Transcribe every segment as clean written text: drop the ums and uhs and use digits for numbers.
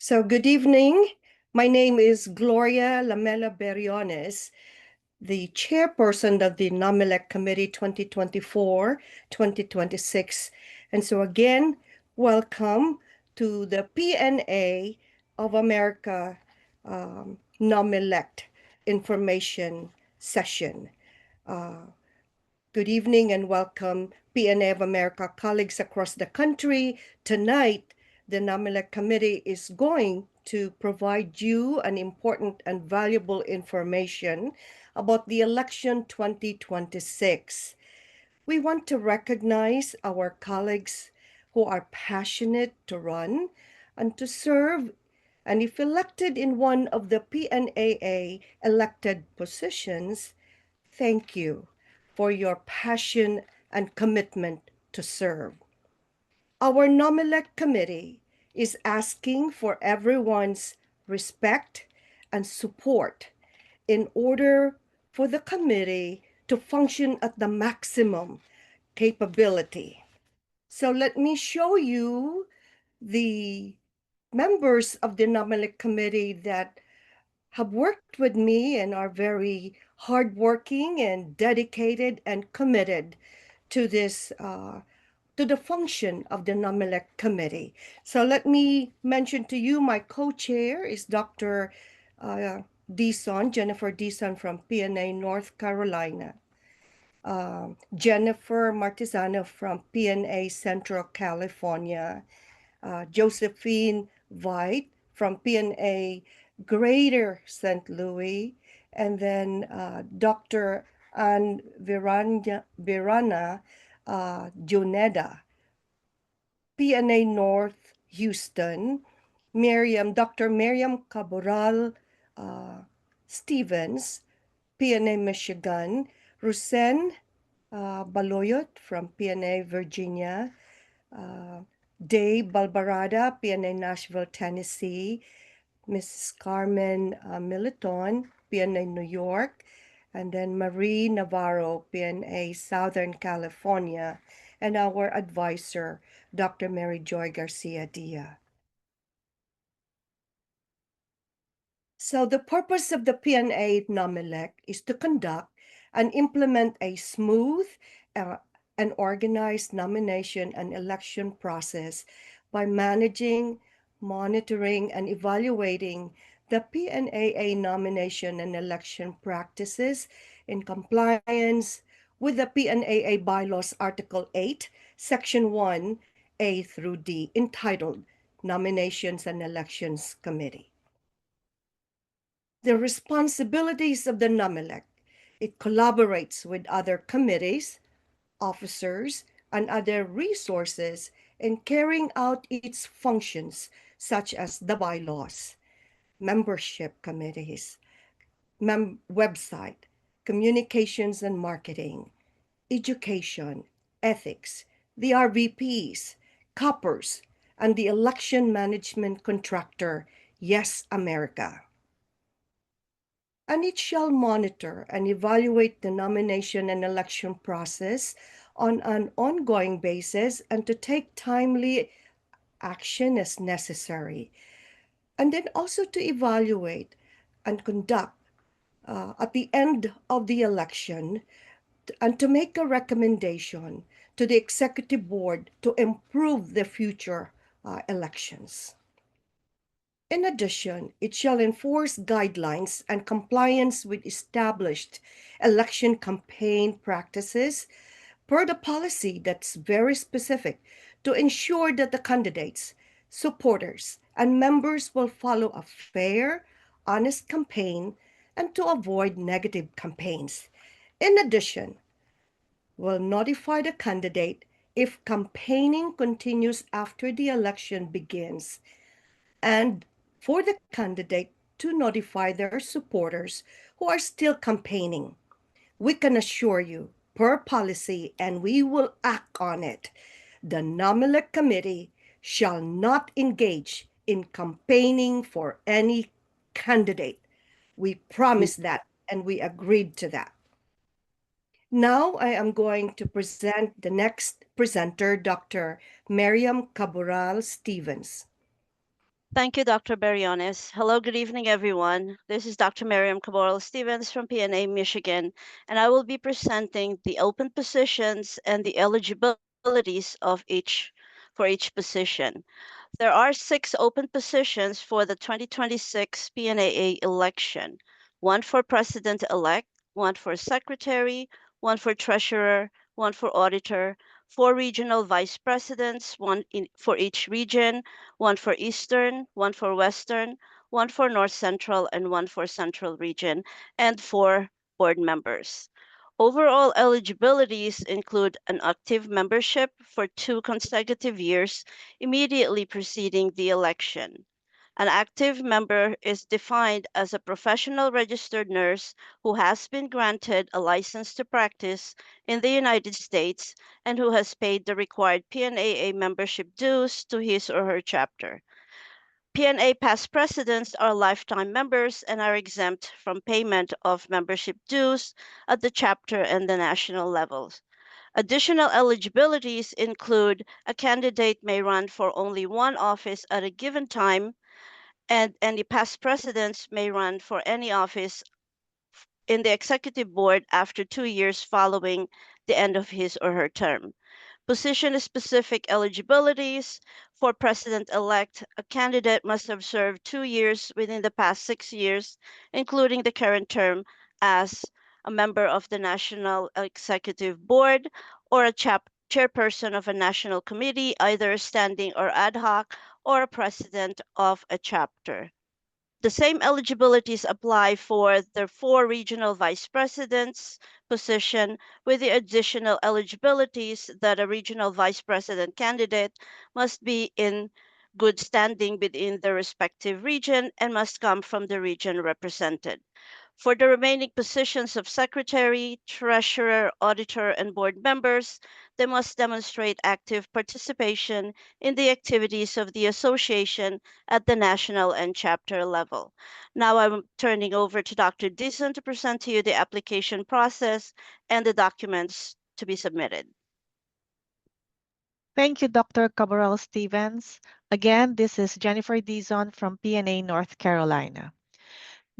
So good evening. My name is Gloria Lamela Berriones, the chairperson of the NOMELEC Committee 2024-2026. And so again, welcome to the PNA of America NOMELEC information session. Good evening and welcome PNA of America colleagues across the country. Tonight, the NOMELEC committee is going to provide you an important and valuable information about the election 2026. We want to recognize our colleagues who are passionate to run and to serve, and if elected in one of the PNAA elected positions, thank you for your passion and commitment to serve. Our NOMELEC committee is asking for everyone's respect and support in order for the committee to function at the maximum capability. So let me show you the members of the NOMELEC committee that have worked with me and are very hardworking and dedicated and committed to this to the function of the NOMELEC committee. So let me mention to you, my co-chair is Dr. Jennifer Dison from PNA North Carolina. Jennifer Martizano from PNA Central California. Josephine White from PNA Greater St. Louis, and then Dr. Ann Virana Juneda, PNA North Houston, Dr. Miriam Cabral Stevens, PNA Michigan, Rusen Baloyot from PNA Virginia, Dave Balbarada, PNA Nashville, Tennessee, Mrs. Carmen Militon, PNA New York, and then Marie Navarro, PNA Southern California, and our advisor, Dr. Mary Joy Garcia Dia. So the purpose of the PNA NOMELEC is to conduct and implement a smooth and organized nomination and election process by managing, monitoring, and evaluating the PNAA nomination and election practices in compliance with the PNAA Bylaws Article 8, Section 1, A through D, entitled Nominations and Elections Committee. The responsibilities of the NOMELEC: it collaborates with other committees, officers, and other resources in carrying out its functions, such as the bylaws, membership committees, website, communications and marketing, education, ethics, the RVPs, COPPers, and the election management contractor, Yes America. And it shall monitor and evaluate the nomination and election process on an ongoing basis and to take timely action as necessary. And then also to evaluate and conduct at the end of the election and to make a recommendation to the executive board to improve the future elections. In addition, it shall enforce guidelines and compliance with established election campaign practices per the policy that's very specific to ensure that the candidates, supporters, and members will follow a fair, honest campaign and to avoid negative campaigns. In addition, will notify the candidate if campaigning continues after the election begins, and for the candidate to notify their supporters who are still campaigning. We can assure you, per policy, and we will act on it, the NOMELEC committee shall not engage in campaigning for any candidate. We promise that, and we agreed to that. Now I am going to present the next presenter, Dr. Miriam Cabral Stevens. Thank you, Dr. Barriones. Hello, good evening, everyone. This is Dr. Miriam Cabral Stevens from PNA, Michigan, and I will be presenting the open positions and the eligibilities of each position. There are 6 open positions for the 2026 PNAA election, one for president-elect, one for secretary, one for treasurer, one for auditor, 4 regional vice presidents, for each region, one for Eastern, one for Western, one for North Central, and one for Central region, and 4 board members. Overall eligibilities include an active membership for 2 consecutive years immediately preceding the election. An active member is defined as a professional registered nurse who has been granted a license to practice in the United States and who has paid the required PNAA membership dues to his or her chapter. PNA past presidents are lifetime members and are exempt from payment of membership dues at the chapter and the national levels. Additional eligibilities include a candidate may run for only one office at a given time, and any past presidents may run for any office in the executive board after 2 years following the end of his or her term. Position specific eligibilities for president elect, a candidate must have served 2 years within the past 6 years, including the current term, as a member of the National Executive Board or a chairperson of a national committee, either standing or ad hoc, or a president of a chapter. The same eligibilities apply for the 4 regional vice presidents position, with the additional eligibilities that a regional vice president candidate must be in good standing within the respective region and must come from the region represented. For the remaining positions of secretary, treasurer, auditor, and board members, they must demonstrate active participation in the activities of the association at the national and chapter level. Now I'm turning over to Dr. Dizon to present to you the application process and the documents to be submitted. Thank you, Dr. Cabral Stevens. Again, this is Jennifer Dizon from PNA North Carolina.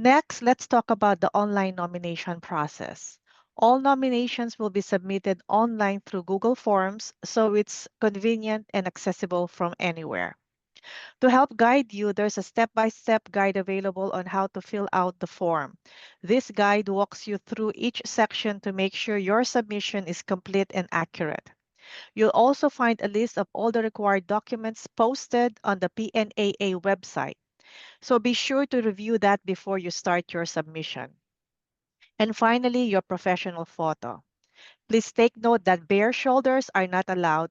Next, let's talk about the online nomination process. All nominations will be submitted online through Google Forms, so it's convenient and accessible from anywhere. To help guide you, there's a step-by-step guide available on how to fill out the form. This guide walks you through each section to make sure your submission is complete and accurate. You'll also find a list of all the required documents posted on the PNAA website. So be sure to review that before you start your submission. And finally, your professional photo. Please take note that bare shoulders are not allowed,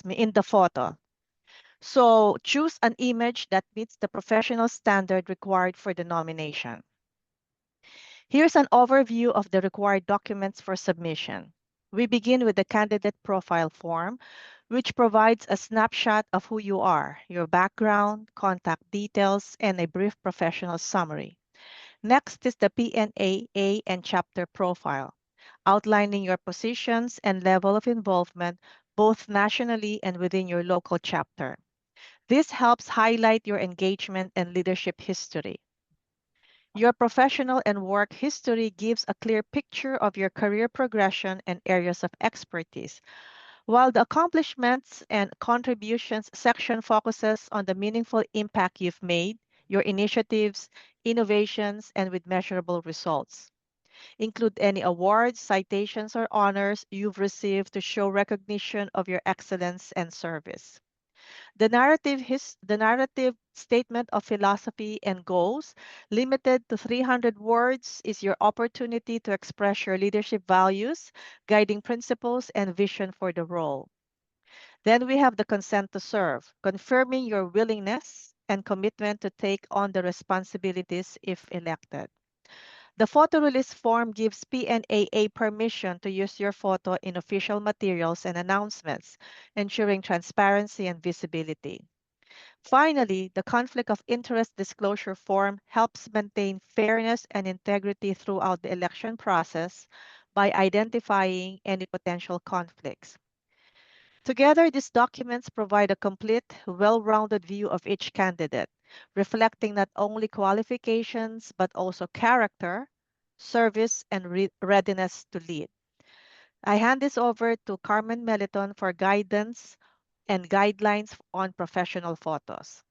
in the photo. So choose an image that meets the professional standard required for the nomination. Here's an overview of the required documents for submission. We begin with the candidate profile form, which provides a snapshot of who you are, your background, contact details, and a brief professional summary. Next is the PNAA and chapter profile, outlining your positions and level of involvement both nationally and within your local chapter. This helps highlight your engagement and leadership history. Your professional and work history gives a clear picture of your career progression and areas of expertise, while the accomplishments and contributions section focuses on the meaningful impact you've made, your initiatives, innovations, and with measurable results. Include any awards, citations, or honors you've received to show recognition of your excellence and service. The narrative statement of philosophy and goals, limited to 300 words, is your opportunity to express your leadership values, guiding principles, and vision for the role. Then we have the consent to serve, confirming your willingness and commitment to take on the responsibilities if elected. The photo release form gives PNAA permission to use your photo in official materials and announcements, ensuring transparency and visibility. Finally, the conflict of interest disclosure form helps maintain fairness and integrity throughout the election process by identifying any potential conflicts. Together, these documents provide a complete, well-rounded view of each candidate, reflecting not only qualifications, but also character, service, and readiness to lead. I hand this over to Carmen Meliton for guidance and guidelines on professional photos.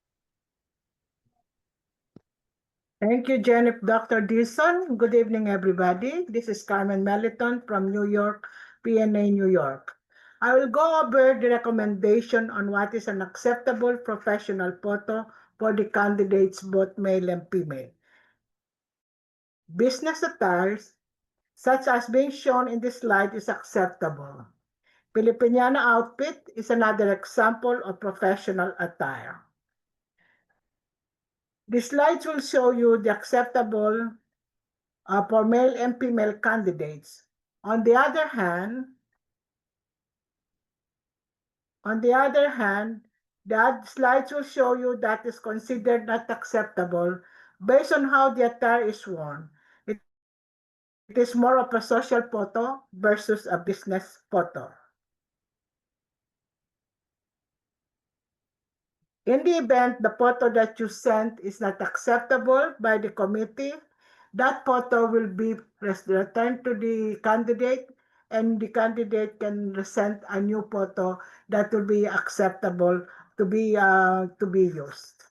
Thank you, Dr. Dison. Good evening, everybody. This is Carmen Meliton from New York, PNA, New York. I will go over the recommendation on what is an acceptable professional photo for the candidates, both male and female. Business attires, such as being shown in this slide, is acceptable. Filipiniana outfit is another example of professional attire. The slides will show you the acceptable for male and female candidates. On the other hand, that slides will show you that is considered not acceptable based on how the attire is worn. It is more of a social photo versus a business photo. In the event the photo that you sent is not acceptable by the committee, that photo will be returned to the candidate, and the candidate can send a new photo that will be acceptable to be used.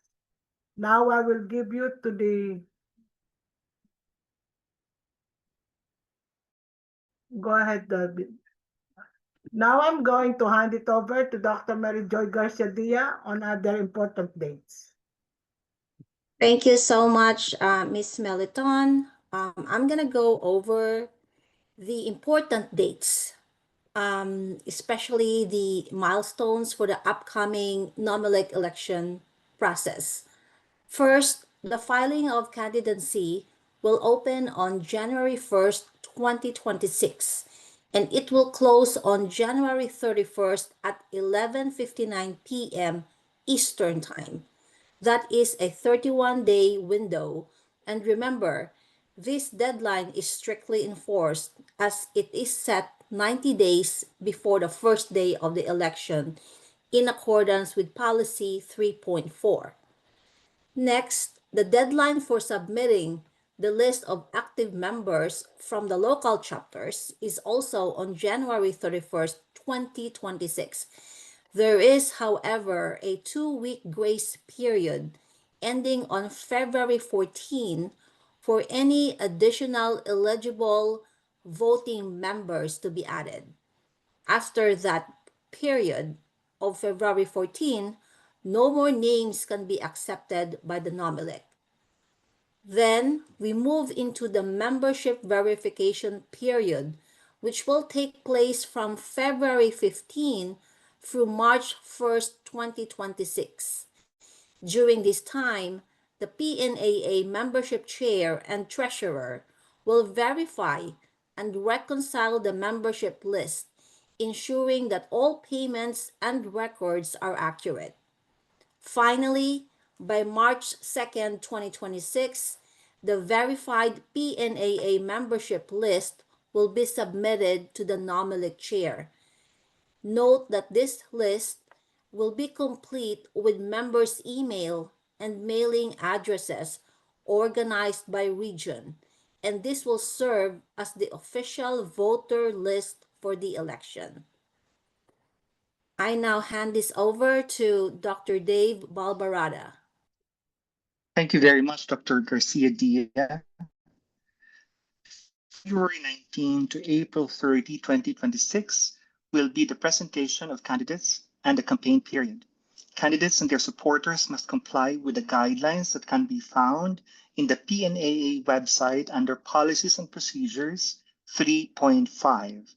Now I will give you to the. Go ahead. Now I'm going to hand it over to Dr. Mary Joy Garcia Dia on other important dates. Thank you so much, Ms. Meliton. I'm going to go over the important dates, especially the milestones for the upcoming NOMELEC election process. First, the filing of candidacy will open on January 1st, 2026, and it will close on January 31st at 11:59 p.m. Eastern Time. That is a 31-day window. And remember, this deadline is strictly enforced as it is set 90 days before the first day of the election in accordance with Policy 3.4. Next, the deadline for submitting the list of active members from the local chapters is also on January 31st, 2026. There is, however, a 2-week grace period ending on February 14 for any additional eligible voting members to be added. After that period of February 14, no more names can be accepted by the NOMELEC. Then we move into the membership verification period, which will take place from February 15 through March 1st, 2026. During this time, the PNAA membership chair and treasurer will verify and reconcile the membership list, ensuring that all payments and records are accurate. Finally, by March 2nd, 2026, the verified PNAA membership list will be submitted to the NOMELEC chair. Note that this list will be complete with members' email and mailing addresses organized by region, and this will serve as the official voter list for the election. I now hand this over to Dr. Dave Balbarada. Thank you very much, Dr. Garcia Dia. February 19 to April 30, 2026 will be the presentation of candidates and the campaign period. Candidates and their supporters must comply with the guidelines that can be found in the PNAA website under Policies and Procedures 3.5.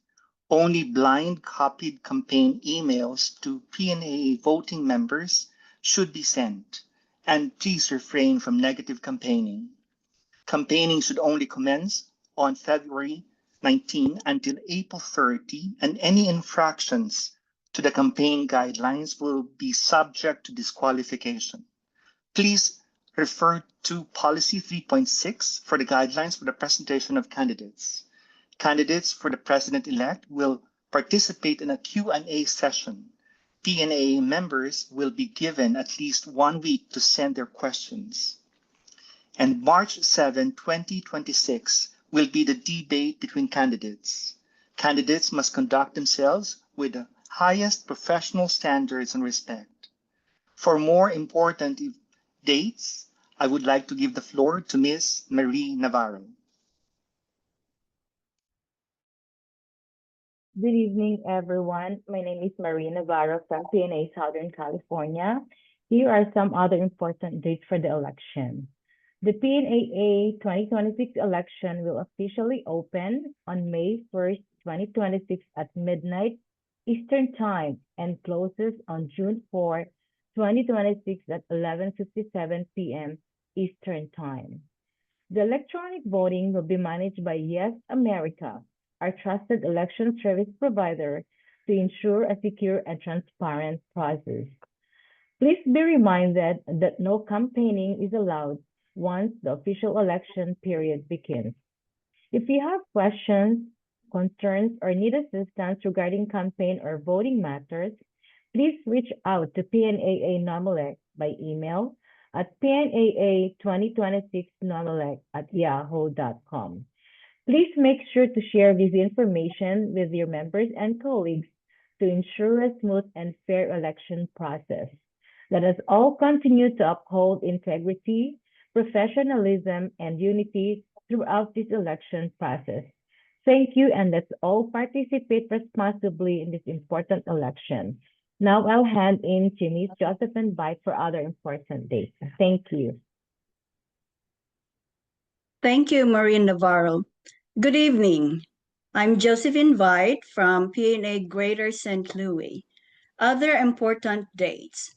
Only blind copied campaign emails to PNAA voting members should be sent, and please refrain from negative campaigning. Campaigning should only commence on February 19 until April 30, and any infractions to the campaign guidelines will be subject to disqualification. Please refer to Policy 3.6 for the guidelines for the presentation of candidates. Candidates for the president-elect will participate in a Q&A session PNAA members will be given at least 1 week to send their questions. And March 7, 2026 will be the debate between candidates. Candidates must conduct themselves with the highest professional standards and respect. For more important dates, I would like to give the floor to Ms. Marie Navarro. Good evening, everyone. My name is Maria Navarro from PNA Southern California. Here are some other important dates for the election. The PNAA 2026 election will officially open on May 1st, 2026 at midnight Eastern Time and closes on June 4, 2026 at 11:57 p.m. Eastern Time. The electronic voting will be managed by Yes America, our trusted election service provider, to ensure a secure and transparent process. Please be reminded that no campaigning is allowed once the official election period begins. If you have questions, concerns, or need assistance regarding campaign or voting matters, please reach out to PNAA NOMELEC by email at PNAA2026NOMELEC@yahoo.com. Please make sure to share this information with your members and colleagues to ensure a smooth and fair election process. Let us all continue to uphold integrity, professionalism, and unity throughout this election process. Thank you, and let's all participate responsibly in this important election. Now I'll hand in to Ms. Josephine Byte for other important dates. Thank you. Thank you, Maria Navarro. Good evening. I'm Josephine Byte from PNA Greater St. Louis. Other important dates.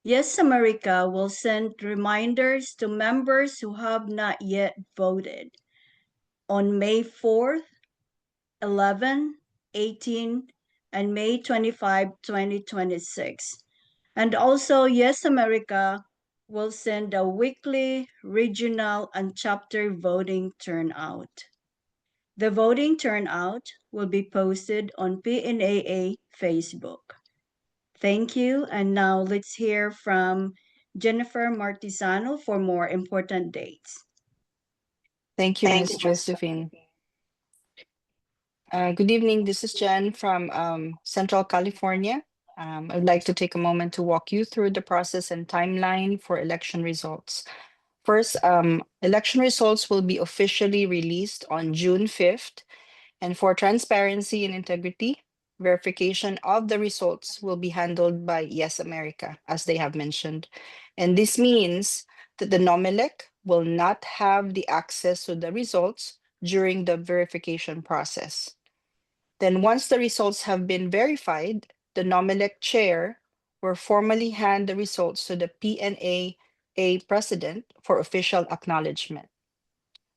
Yes America will send reminders to members who have not yet voted on May 4th, 11, 18, and May 25, 2026. And also, Yes America will send a weekly, regional, and chapter voting turnout. The voting turnout will be posted on PNAA Facebook. Thank you, and now let's hear from Jennifer Martisano for more important dates. Thank you, Ms. Josephine. Good evening, this is Jen from Central California. I'd like to take a moment to walk you through the process and timeline for election results. First, election results will be officially released on June 5th, and for transparency and integrity, verification of the results will be handled by Yes America, as they have mentioned. And this means that the NOMELEC will not have the access to the results during the verification process. Then once the results have been verified, the NOMELEC chair will formally hand the results to the PNAA president for official acknowledgement.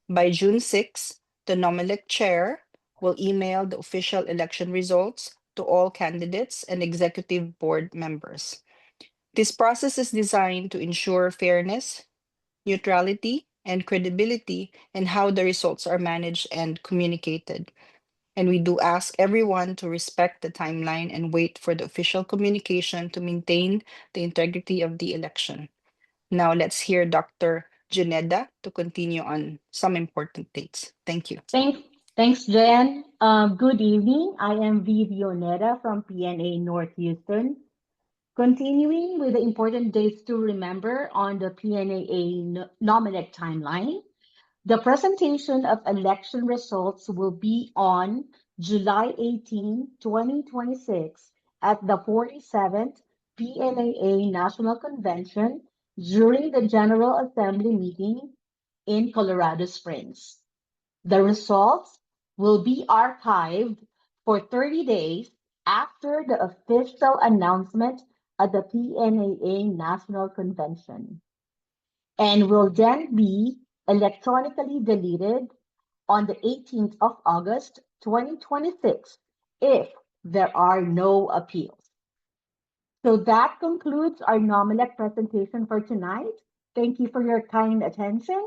By June 6, the NOMELEC chair will email the official election results to all candidates and executive board members. This process is designed to ensure fairness, neutrality, and credibility in how the results are managed and communicated. And we do ask everyone to respect the timeline and wait for the official communication to maintain the integrity of the election. Now let's hear Dr. Juneda to continue on some important dates. Thank you. Thanks, Jen. Good evening. I am Vivi Oneda from PNA North Houston. Continuing with the important dates to remember on the PNAA NOMELEC timeline, the presentation of election results will be on July 18, 2026 at the 47th PNAA National Convention during the General Assembly meeting in Colorado Springs. The results will be archived for 30 days after the official announcement at the PNAA National Convention and will then be electronically deleted on the 18th of August 2026 if there are no appeals. So that concludes our NOMELEC presentation for tonight. Thank you for your kind attention.